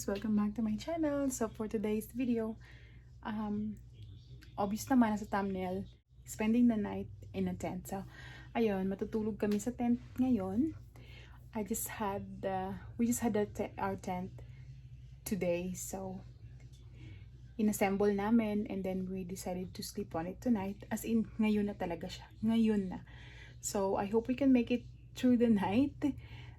guys! Welcome back to my channel. So for today's video, obvious naman sa thumbnail, spending the night in a tent. So ayun, matutulog kami sa tent ngayon. We just had our tent today. So inassemble namin and then we decided to sleep on it tonight. As in, ngayon na talaga siya. Ngayon na. So I hope we can make it through the night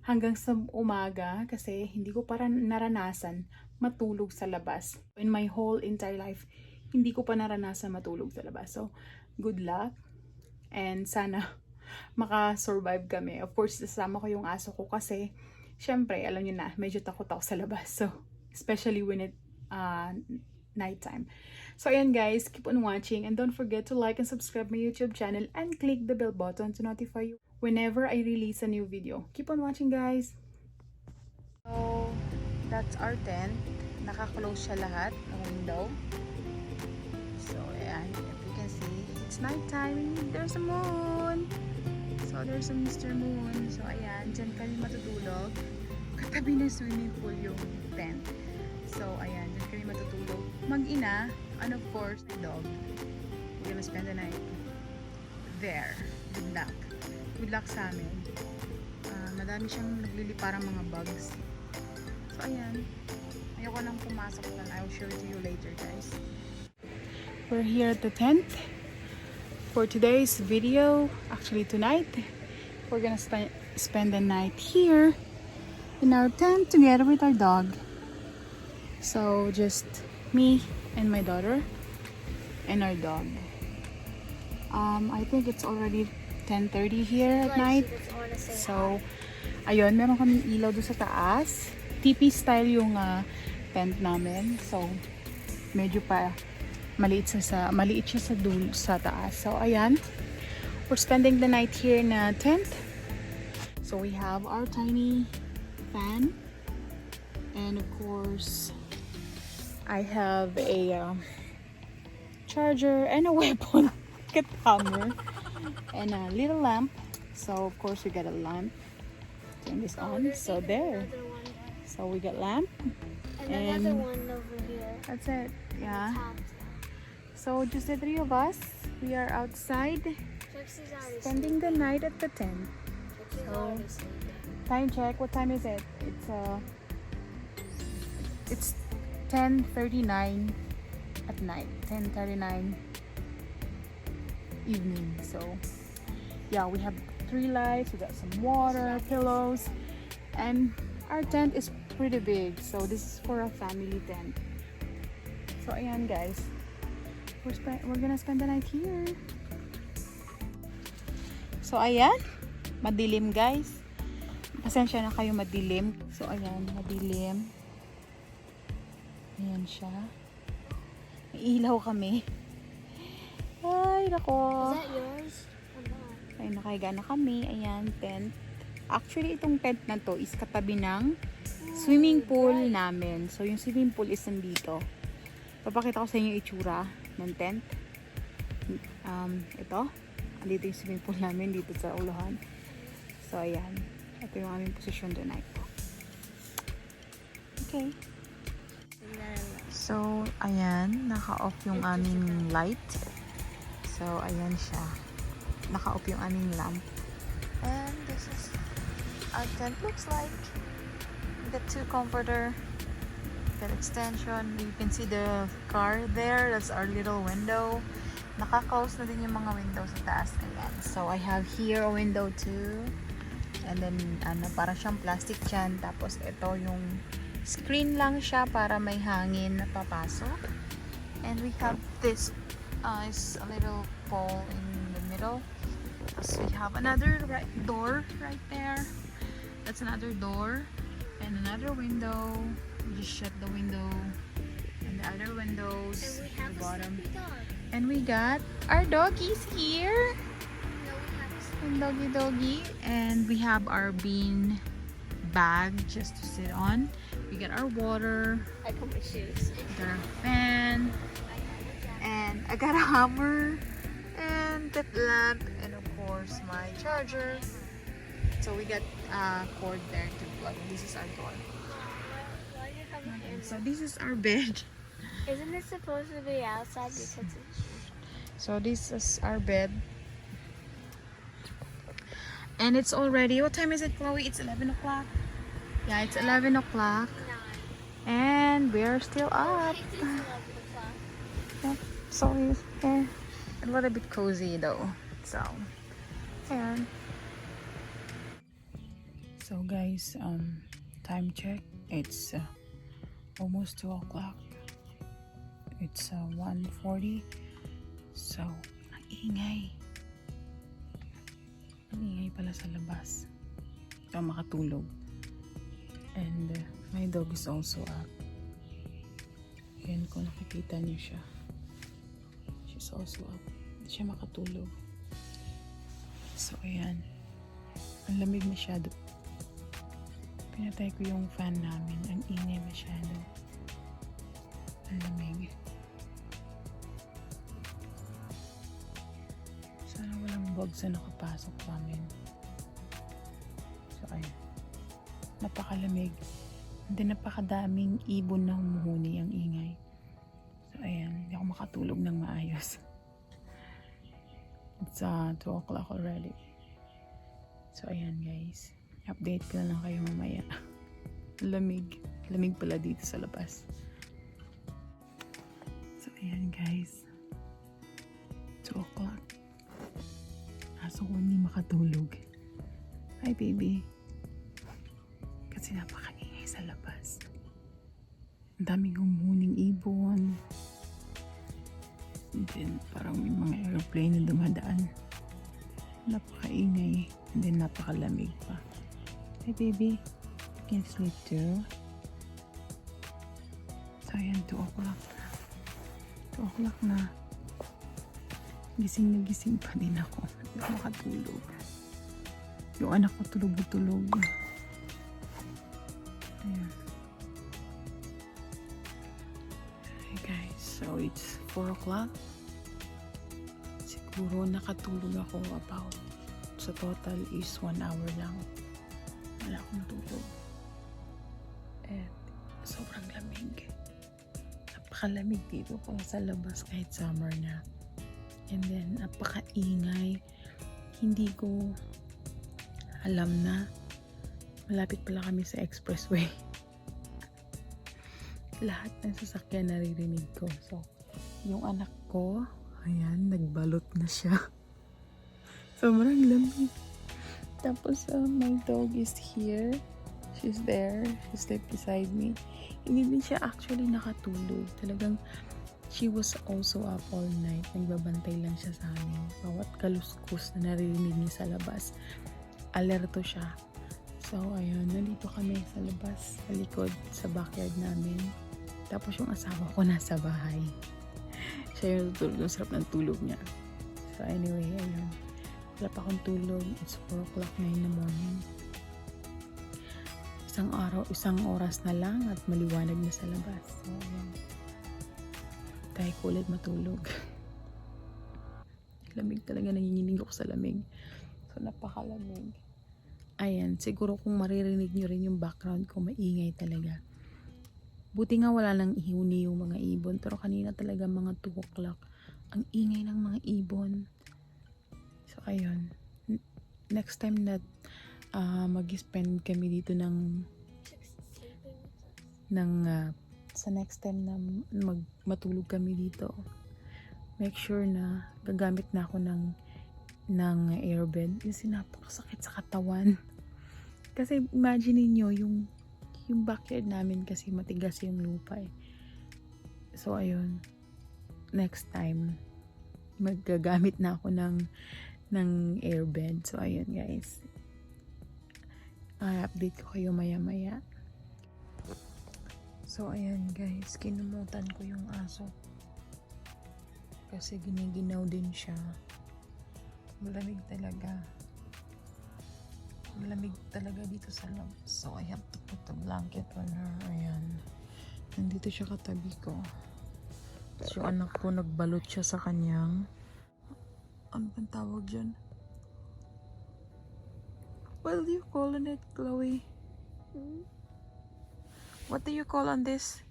hanggang sa umaga kasi hindi ko pa naranasan matulog sa labas. In my whole entire life, hindi ko pa naranasan matulog sa labas. So, good luck and sana maka-survive kami. Of course, sasama ko yung aso ko kasi syempre, alam niyo na, medyo takot ako sa labas. So, especially when it nighttime. So, ayan guys, keep on watching and don't forget to like and subscribe my YouTube channel and click the bell button to notify you whenever I release a new video. Keep on watching, guys. So, that's our tent. Naka-close siya lahat ng window. So, ayan. If you can see, it's nighttime. There's a moon. So, there's a Mr. Moon. So, ayan. Diyan kami matutulog. Katabi ng swimming pool yung tent. So, ayan. Diyan kami matutulog. Mag-ina. And of course, the dog. We're gonna spend the night there. Good luck. Good luck sa amin. Madami siyang nagliliparang mga bugs. So, ayan. Ayoko nang pumasok lang. I'll show it to you later, guys. We're here at the tent for today's video. Actually, tonight, we're gonna spend the night here in our tent together with our dog. So, just me and my daughter and our dog. I think it's already 10:30 here at night. So, ayun, meron kaming ilaw doon sa taas. Teepee style yung tent namin. So, medyo pa maliit siya sa taas. So, ayan. We're spending the night here in a tent. So, we have our tiny fan. And of course, I have a charger and a weapon. Get hammer. And a little lamp. So of course we got a lamp. Turn this on. So there. So we got lamp. And another one over here. That's it. Yeah. So just the three of us. We are outside spending the night at the tent. So time check. What time is it? It's 10:39 at night. 10:39 evening. So yeah, we have 3 lights, we got some water, pillows, and our tent is pretty big. So this is for a family tent. So ayan guys, we're gonna spend the night here. So ayan, madilim guys. Pasensya na kayo madilim. So ayan, madilim. Ayan siya. May ilaw kami. Ay, nako. Is that yours? Ay, nakahiga na kami. Ayan, tent. Actually, itong tent na to is katabi ng swimming pool namin. So, yung swimming pool is nandito. Papakita ko sa inyo yung itsura ng tent. Ito. Andito yung swimming pool namin dito sa uluhan. So, ayan. Ito yung aming posisyon tonight. Okay. So, ayan. Naka-off yung aming light. So, ayan siya. Naka-off yung aming lamp. And this is our tent looks like. We got 2 comforter. Got extension. You can see the car there. That's our little window. Naka-close na din yung mga windows sa taas. Ayan. So, I have here a window too. And then, parang siyang plastic dyan. Tapos, ito yung screen lang siya para may hangin na papasok. And we have this is a little pole in the middle. So we have another door right there. That's another door. And another window. We just shut the window. And the other windows at the bottom. And we got our doggies here. And doggy. And we have our bean bag just to sit on. We got our water. I put my shoes. We got our fan. And I got a hammer. And that lamp. And of course my charger. So we got a cord there to plug. This is our door. Why do you have a So this is our bed. Isn't it supposed to be outside because it's... So this is our bed. And it's already, what time is it, Chloe? It's 11 o'clock. Yeah, it's 11 o'clock. 9. And we're still up. It is 11 o'clock. Yep. So yeah, a little bit cozy though. So, ayan. So guys, time check. It's almost 2 o'clock. It's 1:40. So, ang ingay. Ang ingay pala sa labas. So, makatulog. And my dog is also up. Ayan, kung nakikita niyo siya. She's also up. Hindi siya makatulog. So, ayan. Ang lamig masyado. Pinatay ko yung fan namin. Ang ingay masyado. Ang lamig. Sana walang bugs na nakapasok sa amin. So, ayun. Napakalamig. And then, napakadaming ibon na humuhuni ang ingay. So, ayan. Hindi ako makatulog ng maayos. It's 2 o'clock already. So, ayan guys. Update ko na lang kayo mamaya. Lamig. Lamig pala dito sa labas. So, ayan guys. 2 o'clock. Aso ko hindi makatulog. Hi, baby. Kasi napakaingay sa labas. Ang daming humuhuning ibon. And then, parang may mga aeroplane na dumadaan. Napakaingay. And then, napakalamig pa. Hi, baby. You can sleep too. So, ayan, 2 o'clock na. 2 o'clock na. Gising na gising pa din ako. Hindi ako makatulog. Yung anak ko tulog. Ayan. Hey guys, so it's 4 o'clock. Siguro nakatulog ako about, sa total is 1 hour lang. Wala akong tulog. And sobrang lamig. Napakalamig dito pa sa labas kahit summer na. And then napakaingay. Hindi ko alam na malapit pala kami sa expressway. Lahat ng sasakyan naririnig ko. So, yung anak ko, ayan, nagbalot na siya. Sobrang lamig. Tapos, my dog is here. She's there. She slept beside me. Hindi din siya actually nakatulog. Talagang, she was also up all night. Nagbabantay lang siya sa amin. Bawat kaluskus na naririnig niya sa labas, alerto siya. So, ayun, nandito kami sa labas, sa likod, sa backyard namin. Tapos yung asawa ko nasa bahay. Siya yung tutulog, yung sarap ng tulog niya. So, anyway, ayun. Wala pa akong tulog. It's 4 o'clock na in the morning. Isang oras na lang at maliwanag na sa labas. So, ayun. Tayo ko ulit matulog. Lamig talaga, nanginginig ako sa lamig. So, napakalamig. Ayan, siguro kung maririnig nyo rin yung background ko, maingay talaga. Buti nga wala nang ihuni yung mga ibon. Pero kanina talaga mga 2 o'clock. Ang ingay ng mga ibon. So, ayun. Next time na mag-spend kami dito sa next time na matulog kami dito, make sure na gagamit na ako ng airbed. Kasi napakasakit sa katawan. Kasi imagine niyo yung backyard namin kasi matigas yung lupa eh. So ayun, next time maggagamit na ako ng airbed. So ayun guys, update ko kayo maya. So ayan guys, kinumutan ko yung aso kasi giniginaw din siya. Malamig talaga dito sa loob. So I have to put the blanket on her. Ayan, nandito siya katabi ko. So yung anak ko nagbalot siya sa kanyang, ano bang tawag dyan? What do you call it, Chloe? What do you call on this?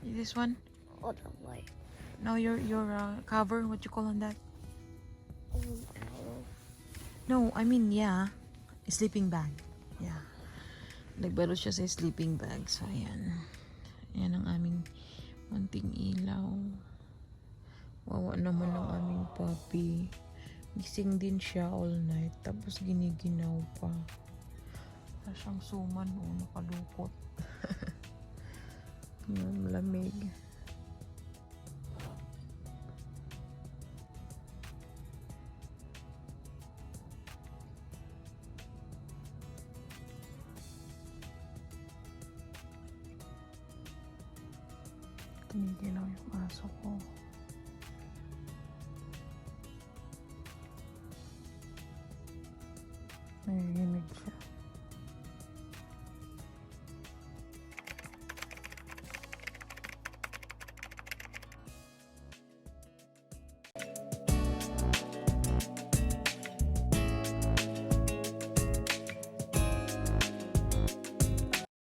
This one? Hold on, wait. No, your cover. What you call on that? Owl. No, I mean yeah, sleeping bag. Yeah. Nagbalot siya sa sleeping bag. So ayan. Ayan ang aming munting ilaw. Wawa naman ang aming puppy. Gising din siya all night. Tapos giniginaw pa. Para siyang suman. Oh, nakalukot. Yung lamig. Giniginaw yung aso ko. Ay,